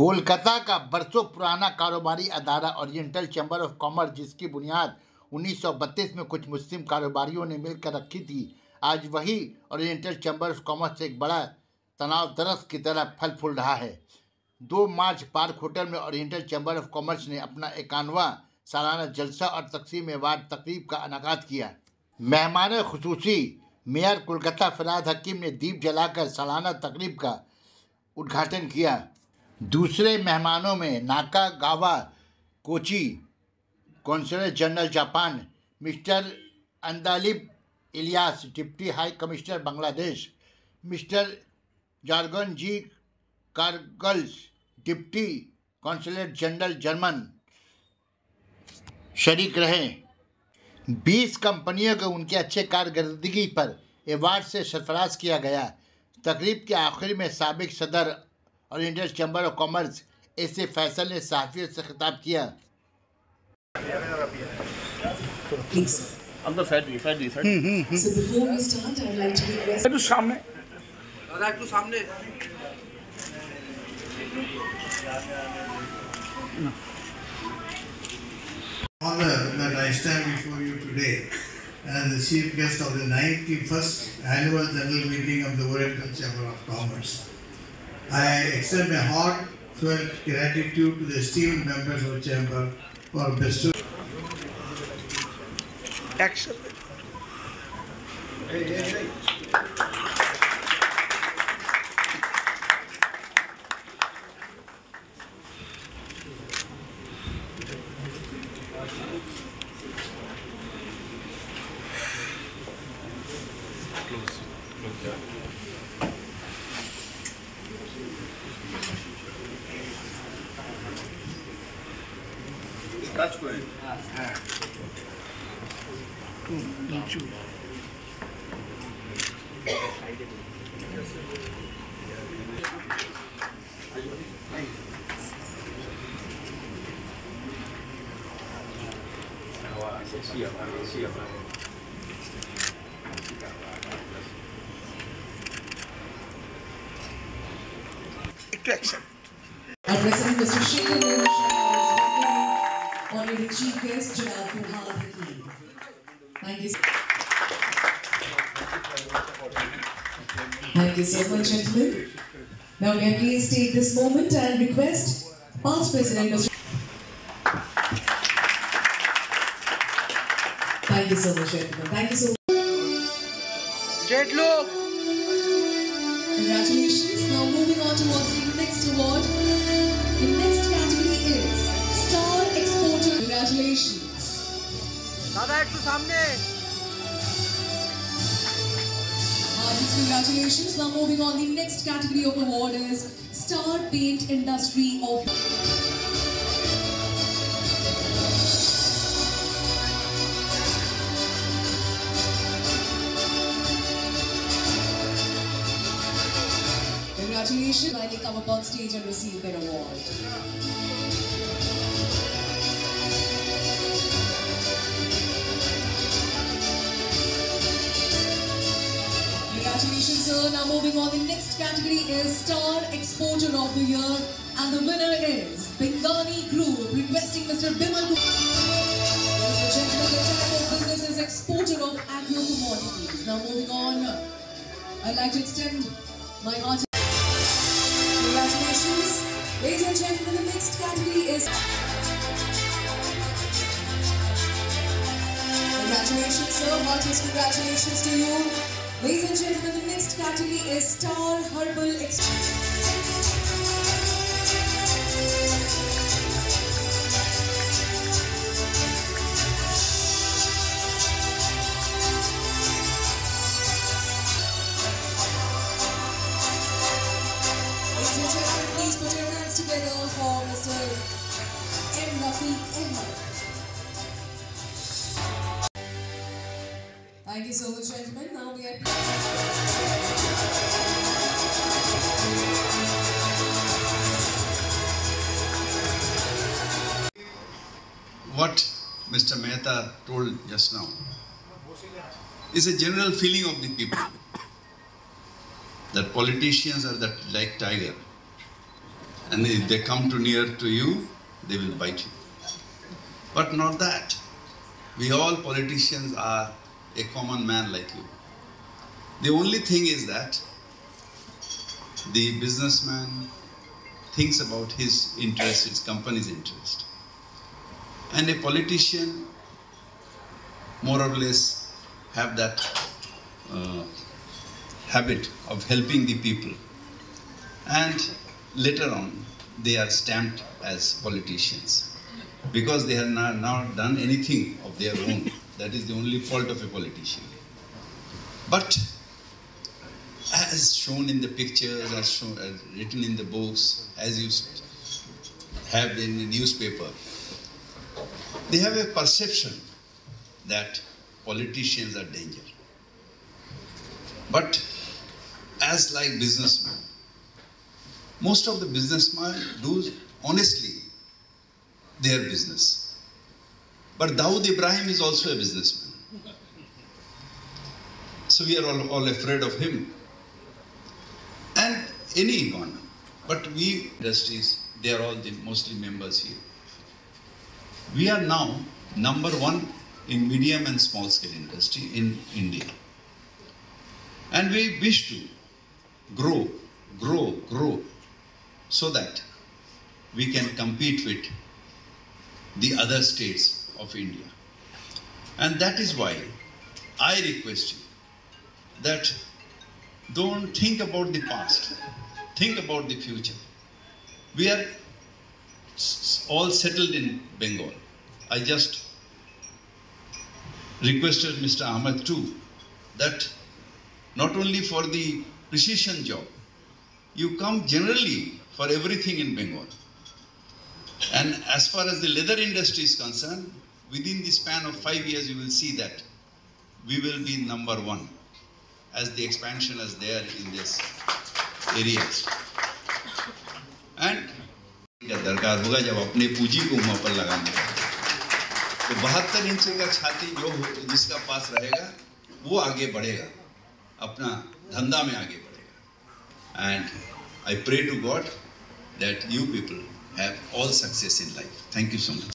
कोलकाता का बरसों पुराना कारोबारी अदारा ओरिएंटल चैम्बर ऑफ कॉमर्स, जिसकी बुनियाद 1932 में कुछ मुस्लिम कारोबारियों ने मिलकर रखी थी, आज वही ओरिएंटल चैम्बर ऑफ कॉमर्स एक बड़ा तनाव दरख्त की तरह फल फूल रहा है। 2 मार्च पार्क होटल में ओरिएंटल चैम्बर ऑफ कॉमर्स ने अपना 51वां सालाना जलसा और तकसीम अवार्ड तकरीब का इनेकाद किया। मेहमान खुसूसी मेयर कोलकाता फराद हकीम ने दीप जलाकर सालाना तकरीब का उद्घाटन किया। दूसरे मेहमानों में Nakagawa Kochi consular general Japan mister Andalib Ilias, deputy high commissioner Bangladesh mister Jurgen G Kargels, deputy consular general German शरीक रहे। 20 कंपनियों को उनके अच्छे कारकर्दगी पर अवार्ड से सरफराज किया गया। तकरीब के आखिर में साबिक सदर ओरिएंटल चैम्बर ऑफ कॉमर्स ऐसे फैसल ने सहाफियों से खिताब किया। अंदर साइड सामने honor that I stand before you today as the chief guest of the 91st annual general meeting of the Oriental Chamber of Commerce. I extend my heartfelt gratitude to the esteemed members of the Chamber for bestowing. Action. Touch করে নিচু একটু action. Addressing Mr. Shekhar Honorable Chief Guest Genral. Thank you. Thank you so much, gentlemen. Now may I please take this moment and request past President Mr. Thank you so much, gentlemen. Thank you so much. Straight look. Congratulations. Now moving on towards the next award. The next category is Star Exporter. Congratulations. দাদা একটু সামনে। Congratulations. Now moving on, the next category of award is Star Paint Industry of. Congratulations. Kindly come up on stage and receive their award. Congratulations, sir. Now moving on, the next category is Star Exporter of the Year, and the winner is Bingani Group, requesting Mr. Bimal Kumar. Ladies and gentlemen, the type of business is exporter of agro commodities. Now moving on, I'd like to extend my heart. Congratulations. Ladies and gentlemen, the next category is. Congratulations, sir. Heartiest congratulations to you. Ladies and gentlemen, the next category is Star Herbal Extract. Ladies and gentlemen, please put your hands together for Mr. M. Rafiq Ahmed. Thank you so much, gentlemen. Now we are. What Mr. Mehta told just now is a general feeling of the people that politicians are that like tiger. And if they come too near to you, they will bite you. But not that. We all politicians are a common man like you. The only thing is that the businessman thinks about his interest, his company's interest. And a politician more or less have that habit of helping the people. And later on, they are stamped as politicians because they have not done anything of their own. That is the only fault of a politician. But as shown in the pictures, as written in the books, as you have in the newspaper, they have a perception that politicians are danger. But as like businessmen, most of the businessmen do honestly their business. But Dawood Ibrahim is also a businessman. So we are all afraid of him. And any one. But we industries, they are all mostly members here. We are now number one in medium and small scale industry in India. And we wish to grow so that we can compete with the other states of India. And that is why I request you that don't think about the past, think about the future. We are all settled in Bengal. I just requested Mr. Ahmed too that not only for the precision job, you come generally for everything in Bengal. And as far as the leather industry is concerned, within the span of 5 years, you will see that we will be number one as the expansion is there in this areas. And दरकार होगा जब अपने पूंजी को वहां पर लगाना है, तो 72 इंच का छाती जो जिसका पास रहेगा वो आगे बढ़ेगा, अपना धंधा में आगे बढ़ेगा. And I pray to God that you people have all success in life. Thank you so much.